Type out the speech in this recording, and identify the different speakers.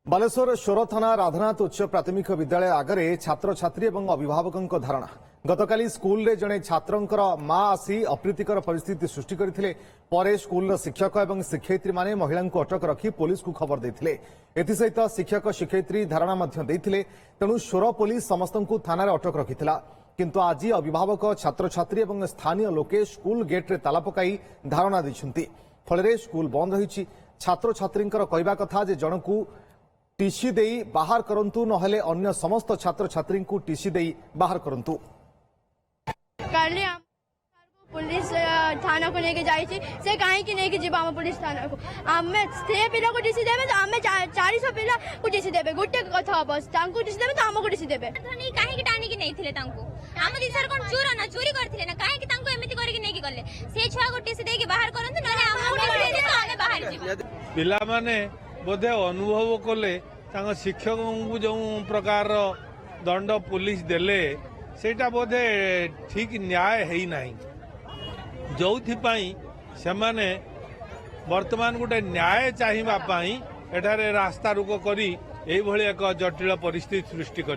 Speaker 1: बालेश्वर सोर थाना राधानाथ उच्च प्राथमिक विद्यालय आगे छात्र छात्री और अभिभावकों धारणा गतकाली स्कूल रे जड़े छात्रंकर मां आसी अप्रीतिकर परिस्थिति सृष्टि करथिले। परे स्कूल शिक्षक और शिक्षयित्री माने महिला को अटक रखी पुलिस को खबर देथिले। एथिसहित शिक्षक शिक्षयित्री धारणा मध्य देथिले। तेणु सोर पुलिस समस्त थाना अटक रखिथिला। किंतु आज अभिभावक छात्र छात्री और स्थानीय लोके स्कूल गेट्रे ताला पकाई धारणा दैछन्ति। फल स्कूल बंद रही। छात्र छात्री कहवा कथा जे जनकू टीसी दे बाहर करंतु नहले अन्य समस्त छात्र छात्री को टीसी दे बाहर करंतु।
Speaker 2: पुलिस थाना को लेके जाई से कहीं की नहीं कि जीवा हम पुलिस थाना को आमे से पिला को टीसी देबे तो आमे 400 पिला को टीसी देबे गुटे कथा बस तांको टीसी देबे तो हमको टीसी देबे
Speaker 3: नहीं काहे की टाणी की नहीं थिले तांको हम दिसर कोन चोरी करथिले ना काहे की तांको एमिति करी की नहीं की गले से छुआ को टीसी दे के बाहर करंतु नले हमको टीसी दे तो आमे बाहर जीव
Speaker 4: पिला माने बोधे अनुभव कले तांको शिक्षक को जो प्रकार दंड पुलिस देले सेटा बोधे ठीक न्याय है नहीं जो सेमाने वर्तमान गोटे न्याय चाहिए एठारे रास्ता रुक करी एक जटिल परिस्थिति सृष्टि कर।